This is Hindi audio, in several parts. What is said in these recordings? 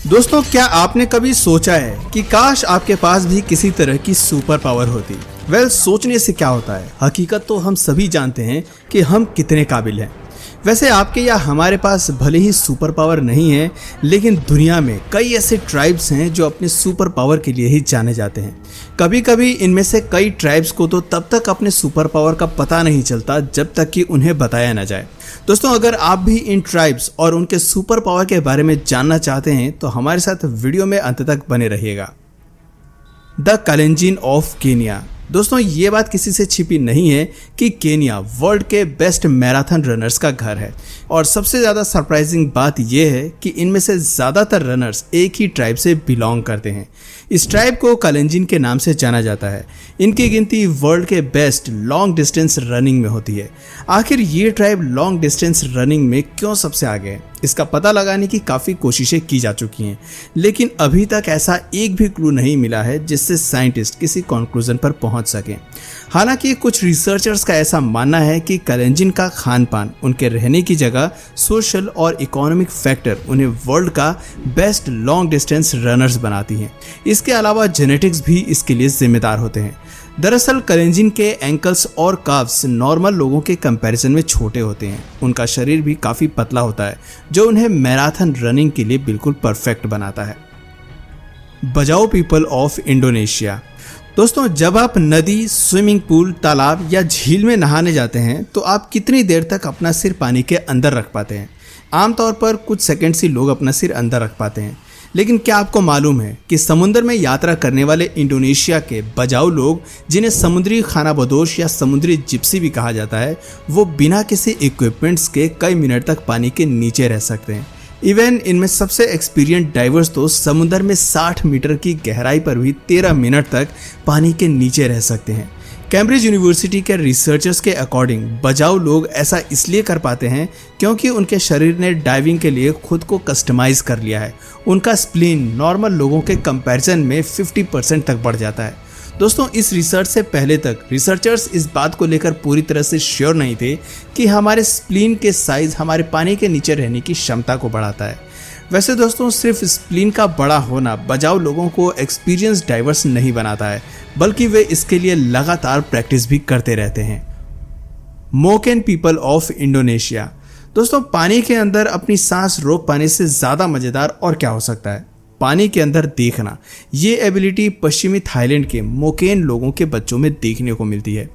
दोस्तों, क्या आपने कभी सोचा है कि काश आपके पास भी किसी तरह की सुपर पावर होती? सोचने से क्या होता है, हकीकत तो हम सभी जानते हैं कि हम कितने काबिल हैं। वैसे आपके या हमारे पास भले ही सुपर पावर नहीं है, लेकिन दुनिया में कई ऐसे ट्राइब्स हैं जो अपने सुपर पावर के लिए ही जाने जाते हैं। कभी कभी इनमें से कई ट्राइब्स को तो तब तक अपने सुपर पावर का पता नहीं चलता जब तक कि उन्हें बताया न जाए। दोस्तों, अगर आप भी इन ट्राइब्स और उनके सुपर पावर के बारे में जानना चाहते हैं तो हमारे साथ वीडियो में अंत तक बने रहिएगा। The Kalenjin of Kenya. दोस्तों, ये बात किसी से छिपी नहीं है कि केनिया वर्ल्ड के बेस्ट मैराथन रनर्स का घर है, और सबसे ज़्यादा सरप्राइजिंग बात यह है कि इनमें से ज़्यादातर रनर्स एक ही ट्राइब से बिलोंग करते हैं। इस ट्राइब को कालेंजिन के नाम से जाना जाता है। इनकी गिनती वर्ल्ड के बेस्ट लॉन्ग डिस्टेंस रनिंग में होती है। आखिर ये ट्राइब लॉन्ग डिस्टेंस रनिंग में क्यों सबसे आगे है, इसका पता लगाने की काफ़ी कोशिशें की जा चुकी हैं, लेकिन अभी तक ऐसा एक भी क्लू नहीं मिला है जिससे साइंटिस्ट किसी कंक्लूजन पर पहुंच सकें। हालांकि कुछ रिसर्चर्स का ऐसा मानना है कि कालेंजिन का खान पान, उनके रहने की जगह, सोशल और इकोनॉमिक फैक्टर उन्हें वर्ल्ड का बेस्ट लॉन्ग डिस्टेंस रनर्स बनाती हैं। इसके अलावा जेनेटिक्स भी इसके लिए जिम्मेदार होते हैं। दरअसल कालेंजिन के एंकल्स और काफ्स नॉर्मल लोगों के कंपैरिजन में छोटे होते हैं। उनका शरीर भी काफ़ी पतला होता है, जो उन्हें मैराथन रनिंग के लिए बिल्कुल परफेक्ट बनाता है। बजाओ पीपल ऑफ इंडोनेशिया। दोस्तों, जब आप नदी, स्विमिंग पूल, तालाब या झील में नहाने जाते हैं तो आप कितनी देर तक अपना सिर पानी के अंदर रख पाते हैं? आमतौर पर कुछ सेकंड्स ही लोग अपना सिर अंदर रख पाते हैं, लेकिन क्या आपको मालूम है कि समुद्र में यात्रा करने वाले इंडोनेशिया के बजाऊ लोग, जिन्हें समुद्री खानाबदोश या समुद्री जिप्सी भी कहा जाता है, वो बिना किसी इक्विपमेंट्स के कई मिनट तक पानी के नीचे रह सकते हैं। इवन इनमें सबसे एक्सपीरियंस डाइवर्स तो समुद्र में 60 मीटर की गहराई पर भी 13 मिनट तक पानी के नीचे रह सकते हैं। कैम्ब्रिज यूनिवर्सिटी के रिसर्चर्स के अकॉर्डिंग बजाऊ लोग ऐसा इसलिए कर पाते हैं क्योंकि उनके शरीर ने डाइविंग के लिए खुद को कस्टमाइज कर लिया है। उनका स्प्लीन नॉर्मल लोगों के कंपैरिजन में 50% तक बढ़ जाता है। दोस्तों, इस रिसर्च से पहले तक रिसर्चर्स इस बात को लेकर पूरी तरह से श्योर नहीं थे कि हमारे स्प्लीन के साइज हमारे पानी के नीचे रहने की क्षमता को बढ़ाता है। वैसे दोस्तों, सिर्फ स्प्लीन का बड़ा होना बजाऊ लोगों को एक्सपीरियंस डाइवर्स नहीं बनाता है, बल्कि वे इसके लिए लगातार प्रैक्टिस भी करते रहते हैं। मोकेन पीपल ऑफ इंडोनेशिया। दोस्तों, पानी के अंदर अपनी सांस रोक पाने से ज़्यादा मज़ेदार और क्या हो सकता है? पानी के अंदर देखना। ये एबिलिटी पश्चिमी थाईलैंड के मोकेन लोगों के बच्चों में देखने को मिलती है।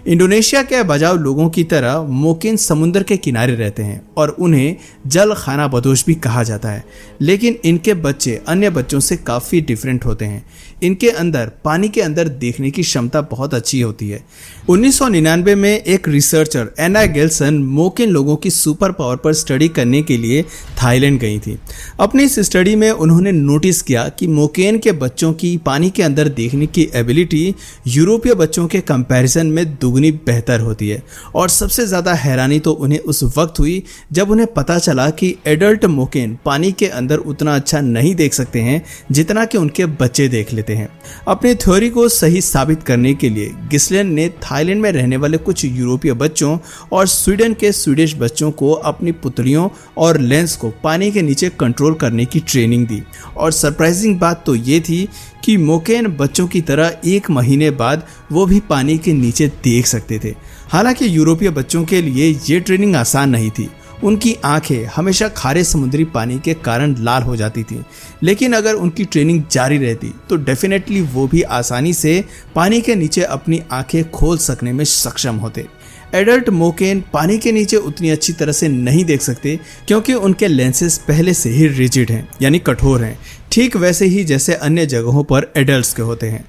इंडोनेशिया के बजाऊ लोगों की तरह मोकेन समुद्र के किनारे रहते हैं और उन्हें जल खाना बदोश भी कहा जाता है, लेकिन इनके बच्चे अन्य बच्चों से काफ़ी डिफरेंट होते हैं। इनके अंदर पानी के अंदर देखने की क्षमता बहुत अच्छी होती है। 1999 में एक रिसर्चर एना गेल्सन मोकेन लोगों की सुपर पावर पर स्टडी करने के लिए थाईलैंड गई थी। अपनी इस स्टडी में उन्होंने नोटिस किया कि मोकेन के बच्चों की पानी के अंदर देखने की एबिलिटी यूरोपीय बच्चों के कंपैरिजन में दुगनी बेहतर होती है। और सबसे ज़्यादा हैरानी तो उन्हें उस वक्त हुई जब उन्हें पता चला कि एडल्ट मोकेन पानी के अंदर उतना अच्छा नहीं देख सकते हैं जितना कि उनके बच्चे देख लेते हैं। अपनी थ्योरी को सही साबित करने के लिए गिस्लेन ने थाईलैंड में रहने वाले कुछ यूरोपीय बच्चों और स्वीडन के स्वीडिश बच्चों को अपनी पुतलियों और लेंस को पानी के नीचे कंट्रोल करने की ट्रेनिंग दी। और सरप्राइजिंग बात तो ये थी कि मोकेन बच्चों की तरह 1 महीने बाद वो भी पानी के नीचे देख सकते थे। हालांकि यूरोपीय बच्चों के लिए ये ट्रेनिंग आसान नहीं थी। उनकी आंखें हमेशा खारे समुद्री पानी के कारण लाल हो जाती थीं, लेकिन अगर उनकी ट्रेनिंग जारी रहती तो डेफिनेटली वो भी आसानी से पानी के नीचे अपनी आंखें खोल सकने में सक्षम होते। एडल्ट मोकेन पानी के नीचे उतनी अच्छी तरह से नहीं देख सकते क्योंकि उनके लेंसेज पहले से ही रिजिड हैं, यानी कठोर हैं, ठीक वैसे ही जैसे अन्य जगहों पर एडल्ट्स के होते हैं।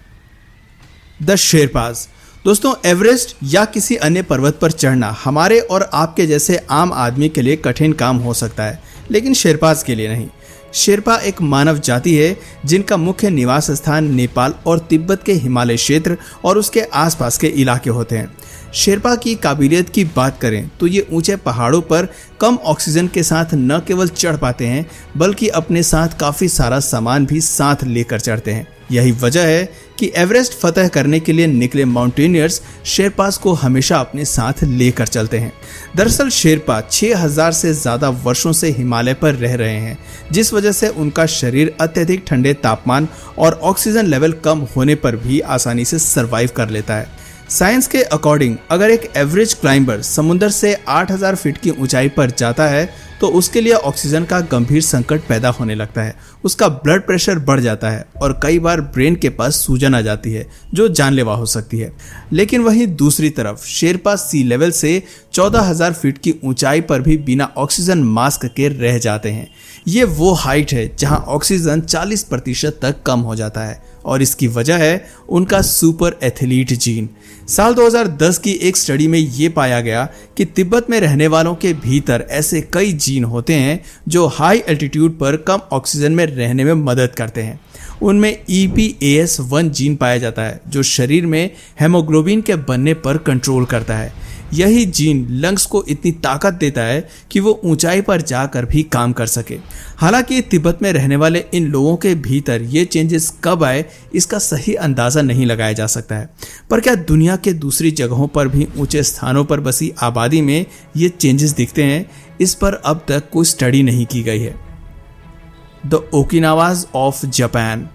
The sherpas. दोस्तों, एवरेस्ट या किसी अन्य पर्वत पर चढ़ना हमारे और आपके जैसे आम आदमी के लिए कठिन काम हो सकता है, लेकिन शेरपास के लिए नहीं। शेरपा एक मानव जाति है जिनका मुख्य निवास स्थान नेपाल और तिब्बत के हिमालय क्षेत्र और उसके आसपास के इलाके होते हैं। शेरपा की काबिलियत की बात करें तो ये ऊंचे पहाड़ों पर कम ऑक्सीजन के साथ न केवल चढ़ पाते हैं बल्कि अपने साथ काफी सारा सामान भी साथ लेकर चढ़ते हैं। यही वजह है कि एवरेस्ट फतह करने के लिए निकले माउंटेनियर्स शेरपास को हमेशा अपने साथ लेकर चलते हैं। दरअसल शेरपा 6000 से ज्यादा वर्षों से हिमालय पर रह रहे हैं, जिस वजह से उनका शरीर अत्यधिक ठंडे तापमान और ऑक्सीजन लेवल कम होने पर भी आसानी से सरवाइव कर लेता है। साइंस के अकॉर्डिंग अगर एक एवरेज क्लाइंबर समुद्र से 8000 फीट की ऊंचाई पर जाता है तो उसके लिए ऑक्सीजन का गंभीर संकट पैदा होने लगता है। उसका ब्लड प्रेशर बढ़ जाता है और कई बार ब्रेन के पास सूजन आ जाती है जो जानलेवा हो सकती है। लेकिन वहीं दूसरी तरफ शेरपा सी लेवल से 14000 फीट की ऊंचाई पर भी बिना ऑक्सीजन मास्क के रह जाते हैं। ये वो हाइट है जहां ऑक्सीजन 40% तक कम हो जाता है और इसकी वजह है उनका सुपर एथलीट जीन। साल 2010 की एक स्टडी में ये पाया गया कि तिब्बत में रहने वालों के भीतर ऐसे कई जीन होते हैं जो हाई एल्टीट्यूड पर कम ऑक्सीजन में रहने में मदद करते हैं। उनमें EPAS1 जीन पाया जाता है जो शरीर में हेमोग्लोबिन के बनने पर कंट्रोल करता है। यही जीन लंग्स को इतनी ताकत देता है कि वो ऊंचाई पर जाकर भी काम कर सके। हालांकि तिब्बत में रहने वाले इन लोगों के भीतर ये चेंजेस कब आए इसका सही अंदाज़ा नहीं लगाया जा सकता है, पर क्या दुनिया के दूसरी जगहों पर भी ऊंचे स्थानों पर बसी आबादी में ये चेंजेस दिखते हैं, इस पर अब तक कोई स्टडी नहीं की गई है। The Okinawans of Japan.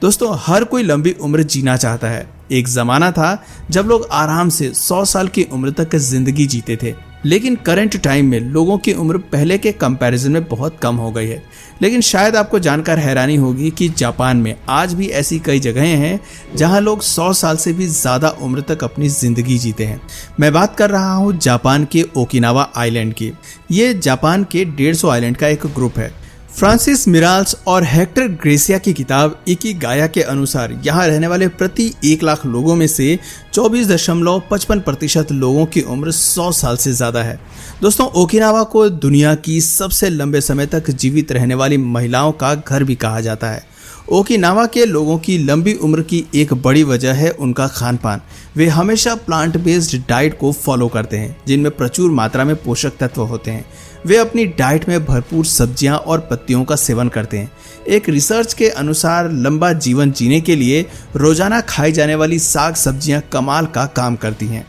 दोस्तों, हर कोई लंबी उम्र जीना चाहता है। एक ज़माना था जब लोग आराम से 100 साल की उम्र तक जिंदगी जीते थे, लेकिन करंट टाइम में लोगों की उम्र पहले के कंपैरिजन में बहुत कम हो गई है। लेकिन शायद आपको जानकर हैरानी होगी कि जापान में आज भी ऐसी कई जगहें हैं जहां लोग 100 साल से भी ज़्यादा उम्र तक अपनी ज़िंदगी जीते हैं। मैं बात कर रहा हूं जापान के ओकिनावा आइलैंड की। ये जापान के 150 आइलैंड का एक ग्रुप है। फ्रांसिस मिराल्स और हेक्टर ग्रेसिया की किताब इकिगाया के अनुसार यहाँ रहने वाले प्रति 1 लाख लोगों में से 24.55% लोगों की उम्र 100 साल से ज़्यादा है। दोस्तों, ओकिनावा को दुनिया की सबसे लंबे समय तक जीवित रहने वाली महिलाओं का घर भी कहा जाता है। ओकिनावा के लोगों की लंबी उम्र की एक बड़ी वजह है उनका खान पान। वे हमेशा प्लांट बेस्ड डाइट को फॉलो करते हैं जिनमें प्रचुर मात्रा में पोषक तत्व होते हैं। वे अपनी डाइट में भरपूर सब्जियां और पत्तियों का सेवन करते हैं। एक रिसर्च के अनुसार लंबा जीवन जीने के लिए रोजाना खाई जाने वाली साग सब्जियां कमाल का काम करती हैं।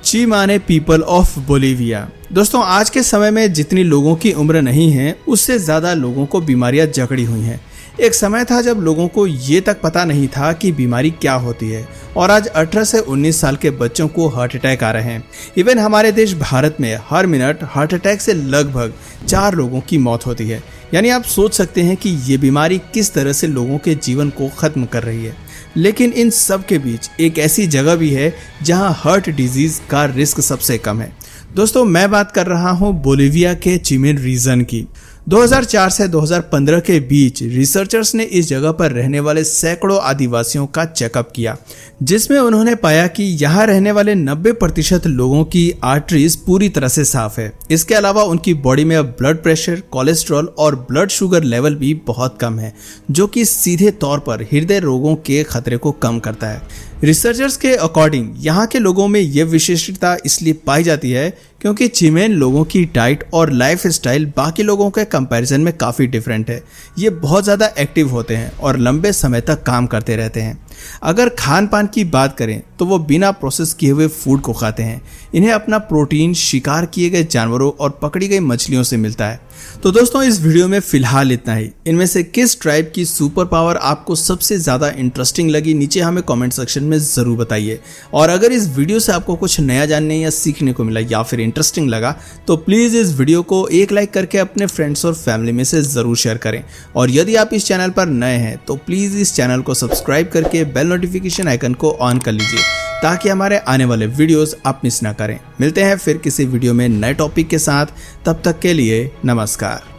चिमाने पीपल ऑफ बोलिविया। दोस्तों, आज के समय में जितनी लोगों की उम्र नहीं है उससे ज़्यादा लोगों को बीमारियां जकड़ी हुई हैं। एक समय था जब लोगों को ये तक पता नहीं था कि बीमारी क्या होती है और आज 18 से 19 साल के बच्चों को हार्ट अटैक आ रहे हैं। इवन हमारे देश भारत में हर मिनट हार्ट अटैक से लगभग 4 लोगों की मौत होती है। यानी आप सोच सकते हैं कि ये बीमारी किस तरह से लोगों के जीवन को ख़त्म कर रही है। लेकिन इन सब के बीच एक ऐसी जगह भी है जहां हार्ट डिजीज़ का रिस्क सबसे कम है। दोस्तों, मैं बात कर रहा हूं बोलिविया के चिमेन रीजन की। 2004 से 2015 के बीच रिसर्चर्स ने इस जगह पर रहने वाले सैकड़ों आदिवासियों का चेकअप किया, जिसमें उन्होंने पाया कि यहाँ रहने वाले 90% लोगों की आर्टरीज पूरी तरह से साफ है। इसके अलावा उनकी बॉडी में ब्लड प्रेशर, कोलेस्ट्रॉल और ब्लड शुगर लेवल भी बहुत कम है, जो कि सीधे तौर पर हृदय रोगों के खतरे को कम करता है। रिसर्चर्स के अकॉर्डिंग यहाँ के लोगों में ये विशिष्टता इसलिए पाई जाती है क्योंकि चिमेन लोगों की डाइट और लाइफ स्टाइल बाकी लोगों के कंपैरिजन में काफ़ी डिफरेंट है। ये बहुत ज़्यादा एक्टिव होते हैं और लंबे समय तक काम करते रहते हैं। अगर खान पान की बात करें तो वो बिना प्रोसेस किए हुए फूड को खाते हैं। इन्हें अपना प्रोटीन शिकार किए गए जानवरों और पकड़ी गई मछलियों से मिलता है। तो दोस्तों, इस वीडियो में फिलहाल इतना ही। इनमें से किस ट्राइब की सुपर पावर आपको सबसे ज़्यादा इंटरेस्टिंग लगी, नीचे हमें कमेंट सेक्शन में ज़रूर बताइए। और अगर इस वीडियो से आपको कुछ नया जानने या सीखने को मिला या फिर इंटरेस्टिंग लगा तो प्लीज़ इस वीडियो को एक लाइक करके अपने फ्रेंड्स और फैमिली में से ज़रूर शेयर करें। और यदि आप इस चैनल पर नए हैं तो प्लीज़ इस चैनल को सब्सक्राइब करके बेल नोटिफिकेशन आइकन को ऑन कर लीजिए ताकि हमारे आने वाले वीडियोस आप मिस ना करें। मिलते हैं फिर किसी वीडियो में नए टॉपिक के साथ, तब तक के लिए नमस्कार।